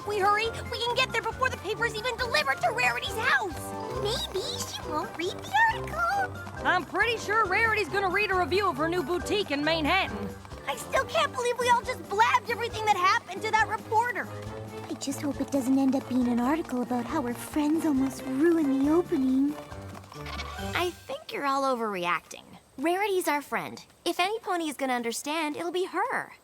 If we hurry, we can get there before the paper's even delivered to Rarity's house. Maybe she won't read the article. I'm pretty sure Rarity's gonna read a review of her new boutique in Manhattan. I still can't believe we all just blabbed everything that happened to that reporter. I just hope it doesn't end up being an article about how her friends almost ruined the opening. I think you're all overreacting. Rarity's our friend. If any pony is gonna understand, it'll be her.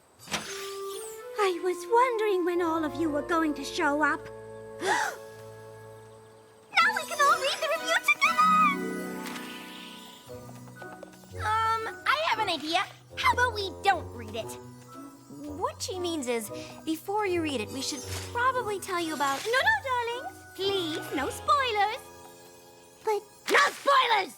I was wondering when all of you were going to show up. Now we can all read the review together! I have an idea. How about we don't read it? What she means is, before you read it, we should probably tell you about... No, darlings. Please, no spoilers. But... No spoilers!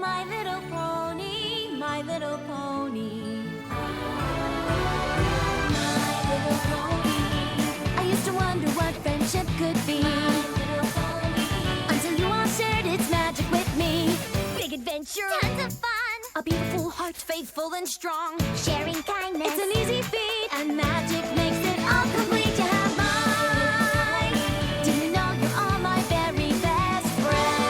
My little pony, my little pony. My little pony. I used to wonder what friendship could be. My little pony. Until you all shared its magic with me. Big adventure. Tons of fun. A beautiful heart, faithful and strong. Sharing kindness. It's an easy feat, and magic makes it all complete. You have mine. Do you know you're all my very best friends?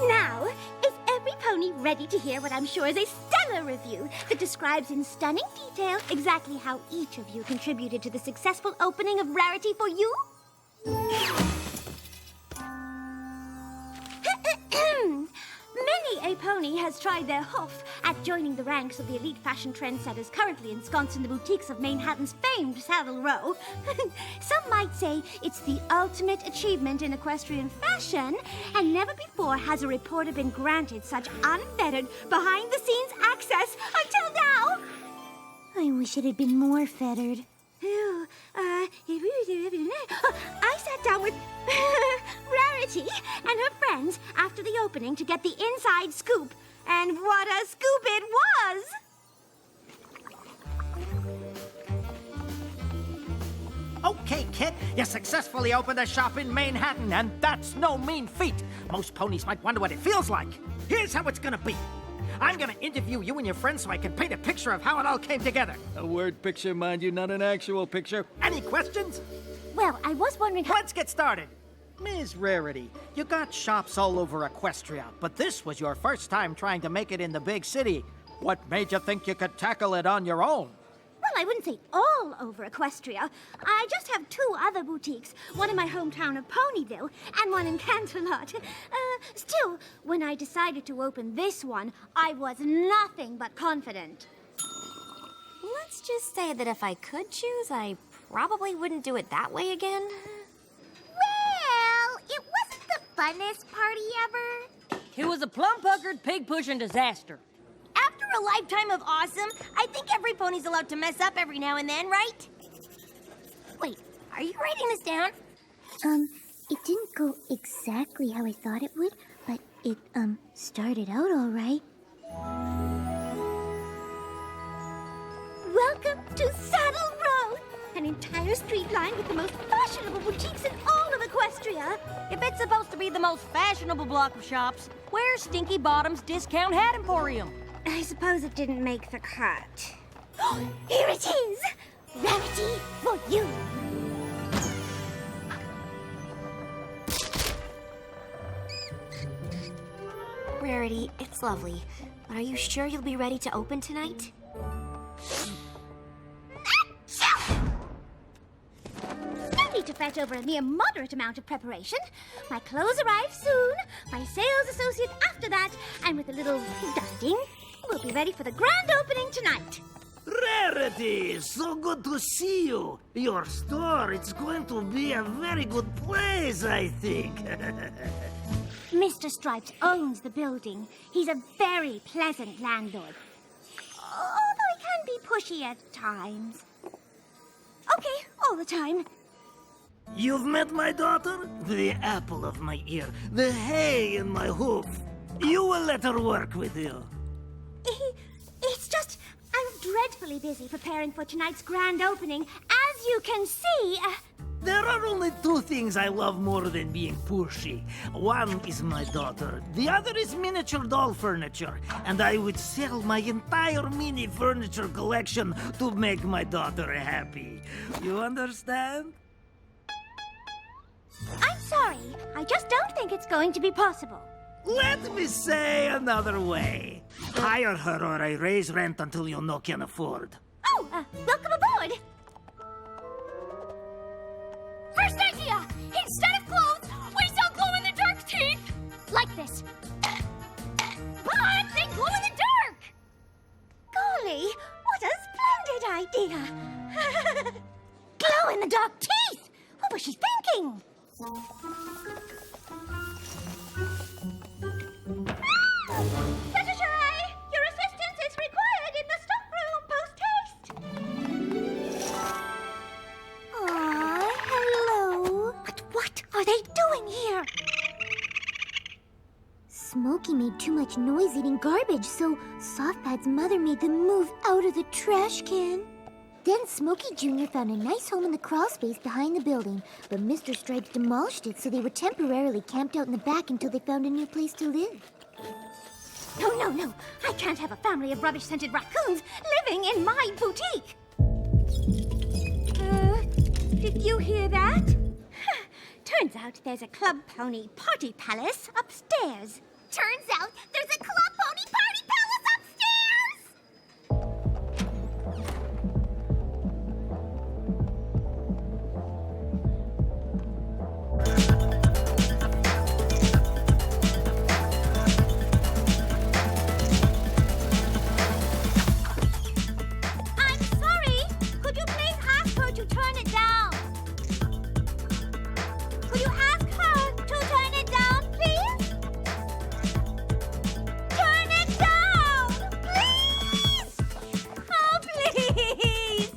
Now, is every pony ready to hear what I'm sure is a stellar review that describes in stunning detail exactly how each of you contributed to the successful opening of Rarity for You? Many a pony has tried their hoof at joining the ranks of the elite fashion trendsetters currently ensconced in the boutiques of Manhattan's famed Savile Row. Some might say it's the ultimate achievement in equestrian fashion, and never before has a reporter been granted such unfettered, behind-the-scenes access until now. I wish it had been more fettered. I sat down with Rarity and her friends after the opening to get the inside scoop. And what a scoop it was! Okay, kid, you successfully opened a shop in Manhattan, and that's no mean feat. Most ponies might wonder what it feels like. Here's how it's gonna be. I'm gonna interview you and your friends so I can paint a picture of how it all came together. A word picture, mind you, not an actual picture. Any questions? Well, I was wondering how... Let's get started. Ms. Rarity, you got shops all over Equestria, but this was your first time trying to make it in the big city. What made you think you could tackle it on your own? Well, I wouldn't say all over Equestria. I just have two other boutiques, one in my hometown of Ponyville and one in Canterlot. Still, when I decided to open this one, I was nothing but confident. Let's just say that if I could choose, I probably wouldn't do it that way again. Well, it wasn't the funnest party ever. It was a plum-puckered, pig-pushing disaster. After a lifetime of awesome, I think every pony's allowed to mess up every now and then, right? Wait, are you writing this down? It didn't go exactly how I thought it would, but it, started out all right. Welcome to Saddle Row, an entire street lined with the most fashionable boutiques in all of Equestria. If it's supposed to be the most fashionable block of shops, where's Stinky Bottom's Discount Hat Emporium? I suppose it didn't make the cut. Here it is! Rarity for you! Rarity, it's lovely. But are you sure you'll be ready to open tonight? No need to fret over a mere moderate amount of preparation. My clothes arrive soon, my sales associate after that, and with a little dusting, we'll be ready for the grand opening tonight. Rarity, so good to see you. Your store, it's going to be a very good place, I think. Mr. Stripes owns the building. He's a very pleasant landlord. Although he can be pushy at times. Okay, all the time. You've met my daughter? The apple of my ear, the hay in my hoof. You will let her work with you. It's just, I'm dreadfully busy preparing for tonight's grand opening. As you can see, There are only two things I love more than being pushy. One is my daughter, the other is miniature doll furniture, and I would sell my entire mini furniture collection to make my daughter happy. You understand? I'm sorry. I just don't think it's going to be possible. Let me say another way. Hire her or I raise rent until you no can afford. Oh, welcome aboard. First idea! Instead of clothes, we sell glow-in-the-dark teeth! Like this. But they glow in the dark! Golly, what a splendid idea. Glow-in-the-dark teeth! What was she thinking? Secretary, your assistance is required in the stockroom post-haste. Aw, hello. But what are they doing here? Smokey made too much noise eating garbage, so Softpad's mother made them move out of the trash can. Then Smokey Jr. found a nice home in the crawl space behind the building, but Mr. Stripes demolished it, so they were temporarily camped out in the back until they found a new place to live. No. I can't have a family of rubbish-scented raccoons living in my boutique. Did you hear that? Turns out there's a Club Pony Party Palace upstairs. Turns out there's a Club Pony Party Palace upstairs! I'm sorry. Could you please ask her to turn it down? Could you ask her to turn it down, please? Turn it down, please! Oh, please!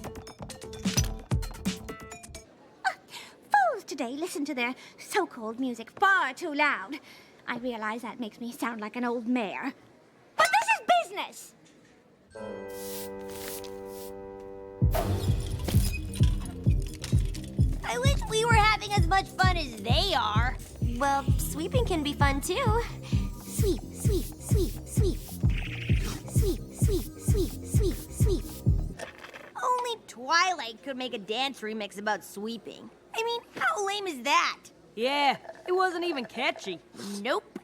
Fools today listen to their so-called music far too loud. I realize that makes me sound like an old mare. But this is business! I wish we were having as much fun as they are. Well, sweeping can be fun too. Sweep, sweep, sweep, sweep. Sweep, sweep, sweep, sweep, sweep. Only Twilight could make a dance remix about sweeping. I mean, how lame is that? Yeah, it wasn't even catchy. Nope.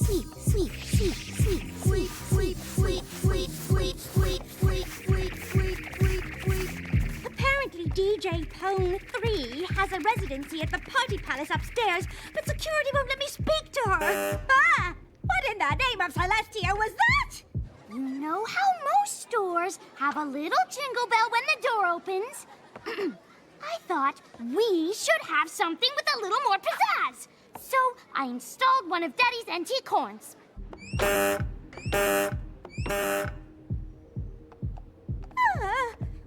Sweep, sweep, sweep, sweep, sweep, sweep, sweep, sweep, sweep, sweep, sweep, sweep, sweep, sweep, sweep. Apparently, DJ Pone 3 has a residency at the Party Palace upstairs, but security won't let me speak to her. What in the name of Celestia was that? You know how most stores have a little jingle bell when the door opens? I thought we should have something with a little more pizzazz. So I installed one of Daddy's antique horns.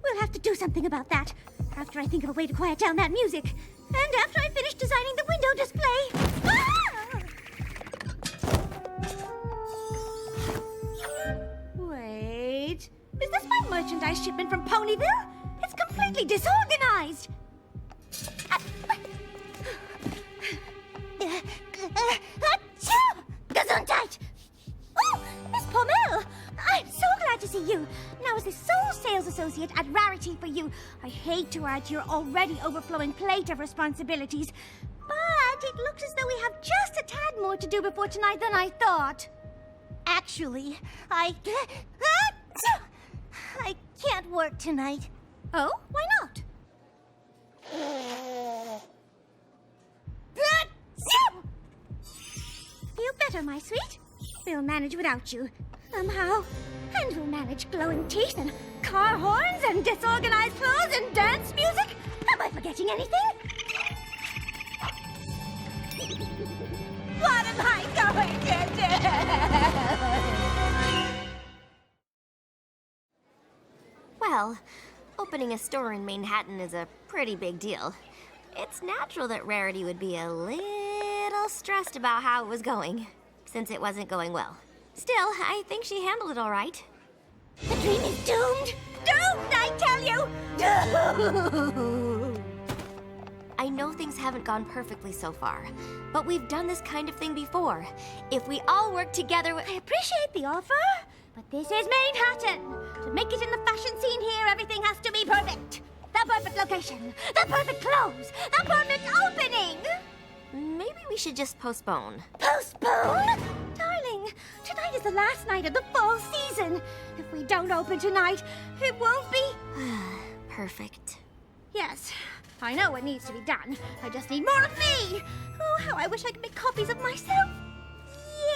We'll have to do something about that after I think of a way to quiet down that music. And after I finish designing the window display. Wait. Is this my merchandise shipment from Ponyville? It's completely disorganized. Gesundheit! Oh, Miss Pommel! I'm so glad to see you. Now, as the sole sales associate at Rarity for You, I hate to add to your already overflowing plate of responsibilities, but it looks as though we have just a tad more to do before tonight than I thought. Actually, I can't work tonight. Oh, why not? Feel better, my sweet? We'll manage without you. Somehow. And we'll manage glowing teeth and car horns and disorganized clothes and dance music. Am I forgetting anything? What am I going to do? Well, opening a store in Manhattan is a pretty big deal. It's natural that Rarity would be a little stressed about how it was going, since it wasn't going well. Still, I think she handled it all right. The dream is doomed. Doomed, I tell you. Doomed. I know things haven't gone perfectly so far, but we've done this kind of thing before. If we all work together, I appreciate the offer, but this is Manhattan. To make it in the fashion scene here, everything has to be perfect. The perfect location, the perfect clothes, the perfect opening. maybe we should just postpone. Postpone? Darling, tonight is the last night of the fall season. If we don't open tonight, it won't be... Perfect. Yes, I know what needs to be done. I just need more of me. Oh, how I wish I could make copies of myself.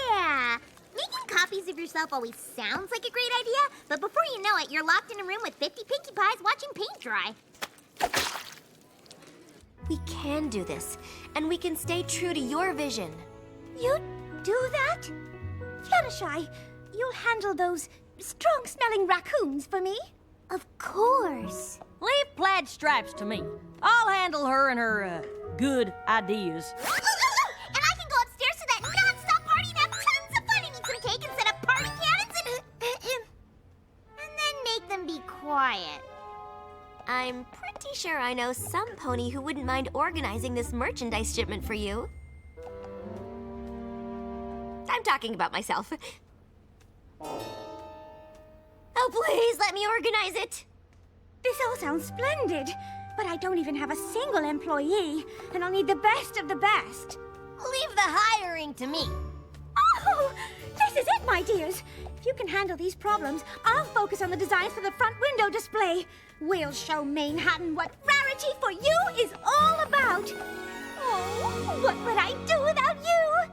Yeah. Making copies of yourself always sounds like a great idea, but before you know it, you're locked in a room with 50 Pinkie Pies watching paint dry. We can do this, and we can stay true to your vision. You do that? Fluttershy, you'll handle those strong-smelling raccoons for me? Of course. Leave Plaid Stripes to me. I'll handle her and her, good ideas. And I can go upstairs to that non-stop party and have tons of fun and eat some cake and set up party cannons and then make them be quiet. I'm pretty sure I know some pony who wouldn't mind organizing this merchandise shipment for you. I'm talking about myself. Oh, please let me organize it. This all sounds splendid, but I don't even have a single employee, and I'll need the best of the best. Leave the hiring to me. Oh, this is it, my dears. If you can handle these problems, I'll focus on the designs for the front window display. We'll show Manhattan what Rarity for You is all about. Oh, what would I do without you?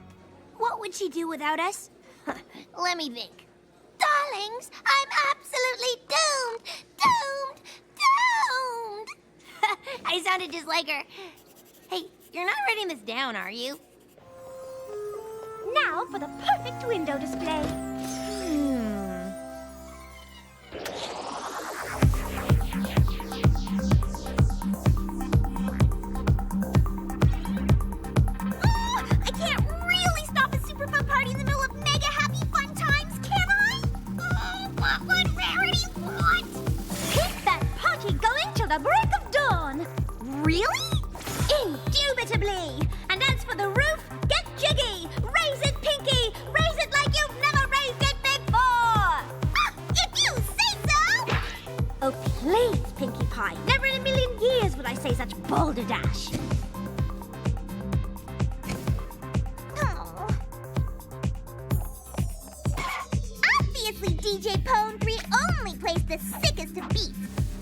What would she do without us? Let me think. Darlings, I'm absolutely doomed! Doomed! Doomed! I sounded just like her. Hey, you're not writing this down, are you? Now for the perfect window display. I can't really stop a super fun party in the middle of mega happy fun times, can I? Oh, what would Rarity want? Keep that party going till the break of dawn. Really? Indubitably. And as for the roof, get jiggy. Raise it, Pinky. Raise it like you've never raised it before. If you say so! Oh, please, Pinkie Pie. Never in a million years would I say such balderdash. Oh. Obviously, DJ Pone 3 only plays the sickest of beats.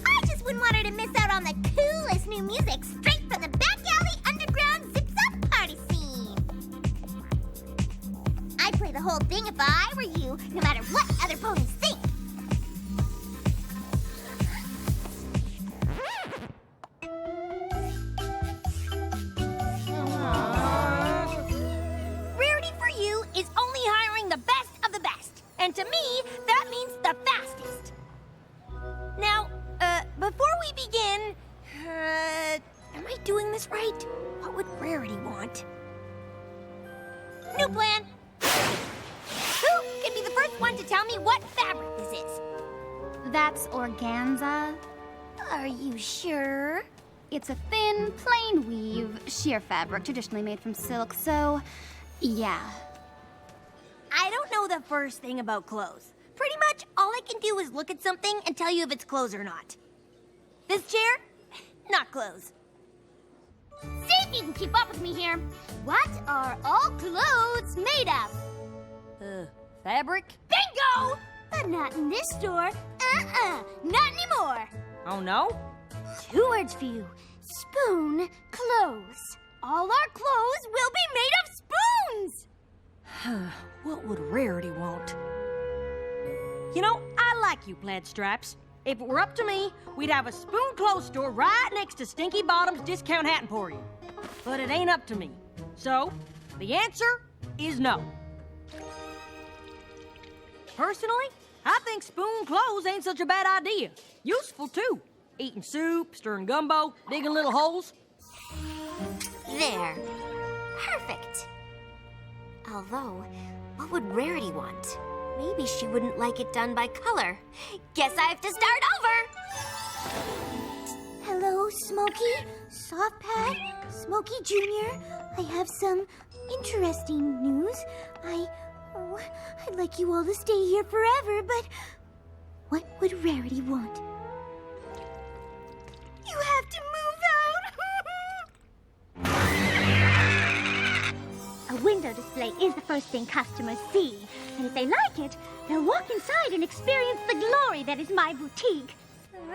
I just wouldn't want her to miss out on the coolest new music straight from the back alley underground zips-up party scene. I'd play the whole thing if I were you, no matter what other ponies think. Rarity for You is only hiring the best of the best. And to me, that means the fastest. Now, before we begin, am I doing this right? What would Rarity want? New plan. Who can be the first one to tell me what fabric this is? That's organza. Are you sure? It's a thin, plain weave, sheer fabric traditionally made from silk, so yeah. I don't know the first thing about clothes. Pretty much all I can do is look at something and tell you if it's clothes or not. This chair? Not clothes. See if you can keep up with me here. What are all clothes made of? Fabric? Bingo! But not in this store. Not anymore. Oh, no? 2 words for you. Spoon clothes. All our clothes will be made of spoons! What would Rarity want? You know, I like you, Plaid Stripes. If it were up to me, we'd have a spoon clothes store right next to Stinky Bottom's Discount Hat Emporium. But it ain't up to me. So, the answer is no. Personally, I think spoon clothes ain't such a bad idea. Useful, too. Eating soup, stirring gumbo, digging little holes. There. Perfect. Although, what would Rarity want? Maybe she wouldn't like it done by color. Guess I have to start over. Hello, Smokey? Softpad, Smokey Jr., I have some interesting news. I'd like you all to stay here forever, but what would Rarity want? You have to move out! A window display is the first thing customers see. And if they like it, they'll walk inside and experience the glory that is my boutique.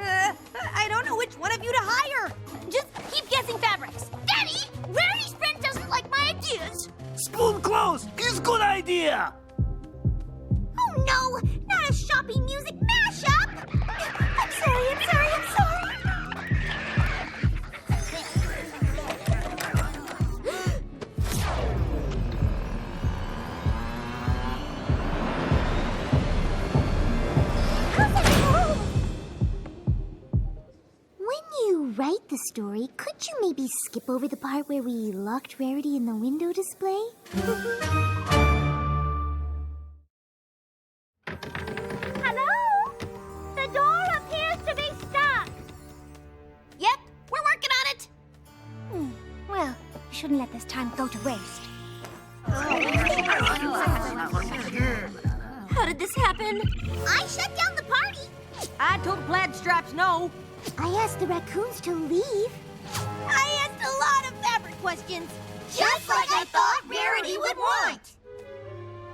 I don't know which one of you to hire. Just keep guessing fabrics. Daddy, Rarity's friend doesn't like my ideas. Spoon clothes is good idea. Oh no, not a shopping music mashup! I'm sorry. When you write the story, could you maybe skip over the part where we locked Rarity in the window display? Hello? The door appears to be stuck. Yep, we're working on it. Well, we shouldn't let this time go to waste. How did this happen? I shut down the party! I told Plaid Stripes no. I asked the raccoons to leave. I asked a lot of fabric questions. Just like I thought Rarity would want.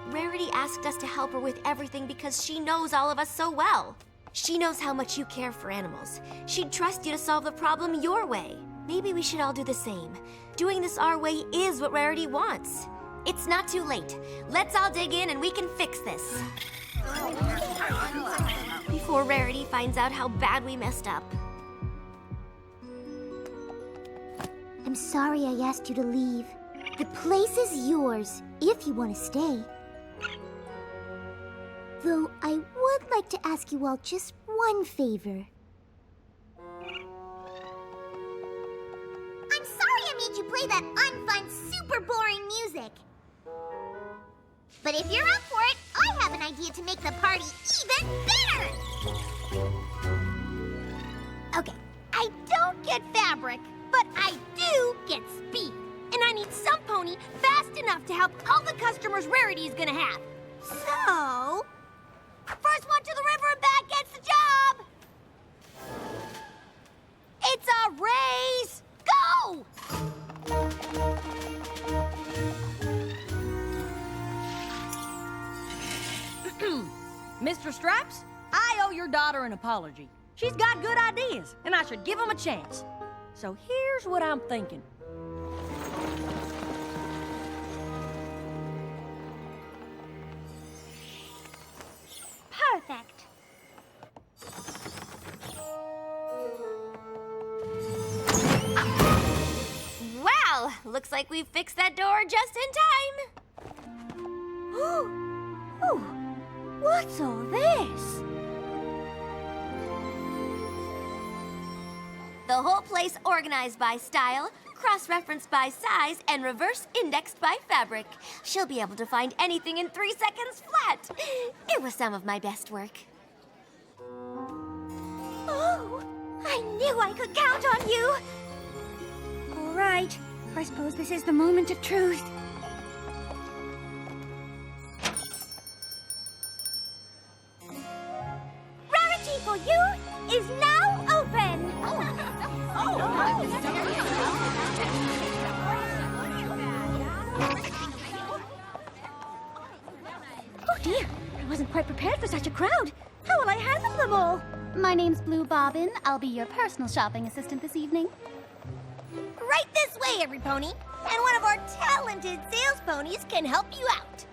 Rarity asked us to help her with everything because she knows all of us so well. She knows how much you care for animals. She'd trust you to solve the problem your way. Maybe we should all do the same. Doing this our way is what Rarity wants. It's not too late. Let's all dig in and we can fix this. Before Rarity finds out how bad we messed up. I'm sorry I asked you to leave. The place is yours, if you want to stay. Though I would like to ask you all just one favor. I'm sorry I made you play that unfun, super boring music. But if you're up for it, I have an idea to make the party even better! Okay, I don't get fabric, but I do get speed. And I need some pony fast enough to help all the customers Rarity is gonna have. So, first one to the river and back gets the job! It's a race! Go! Mr. Stripes, I owe your daughter an apology. She's got good ideas, and I should give them a chance. So here's what I'm thinking. Perfect. Wow, looks like we fixed that door just in time. Ooh, what's all this? The whole place organized by style, cross-referenced by size, and reverse-indexed by fabric. She'll be able to find anything in 3 seconds flat. It was some of my best work. Oh, I knew I could count on you. All right, I suppose this is the moment of truth. Rarity for you is now open. Oh dear, I wasn't quite prepared for such a crowd. How will I handle them all? My name's Blue Bobbin. I'll be your personal shopping assistant this evening. Right this way, every pony. And one of our talented sales ponies can help you out.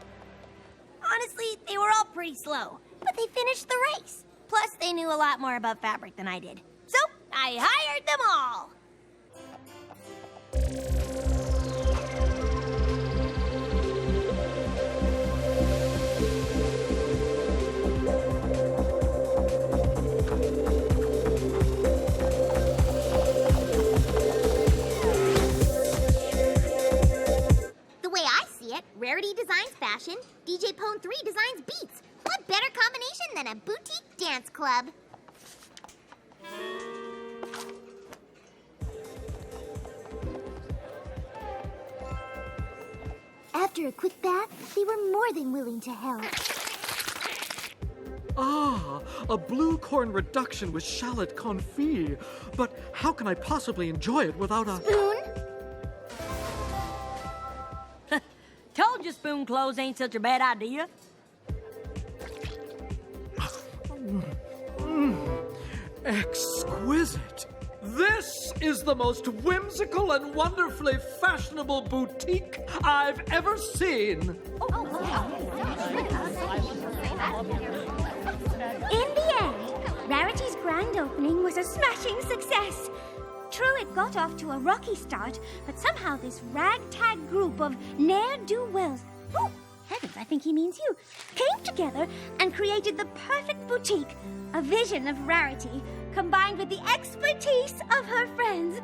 Honestly, they were all pretty slow, but they finished the race. Plus, they knew a lot more about fabric than I did. So, I hired them all. The way I see it, Rarity designs fashion, DJ Pone 3 designs beats. What better combination than a boutique dance club? after a quick bath, they were more than willing to help. Ah, a blue corn reduction with shallot confit. But how can I possibly enjoy it without a... Spoon? Told you spoon clothes ain't such a bad idea. Exquisite. This is the most whimsical and wonderfully fashionable boutique I've ever seen. In the end, Rarity's grand opening was a smashing success. True, it got off to a rocky start, but somehow this ragtag group of ne'er-do-wells, oh, heavens, I think he means you, came together and created the perfect boutique, a vision of Rarity, combined with the expertise of her friends.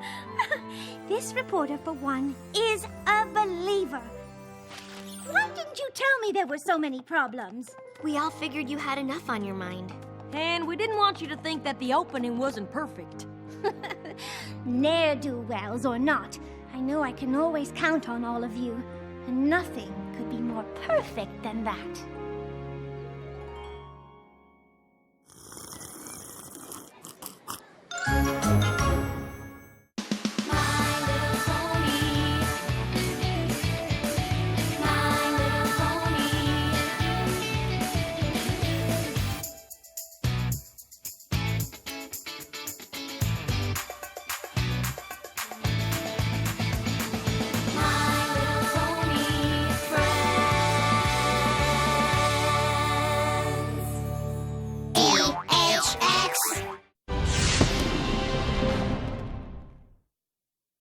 This reporter, for one, is a believer. Why didn't you tell me there were so many problems? We all figured you had enough on your mind. And we didn't want you to think that the opening wasn't perfect. Ne'er-do-wells or not, I know I can always count on all of you, and nothing could be more perfect than that. My Little Pony. My Little Pony. My Little Pony friends. LHX.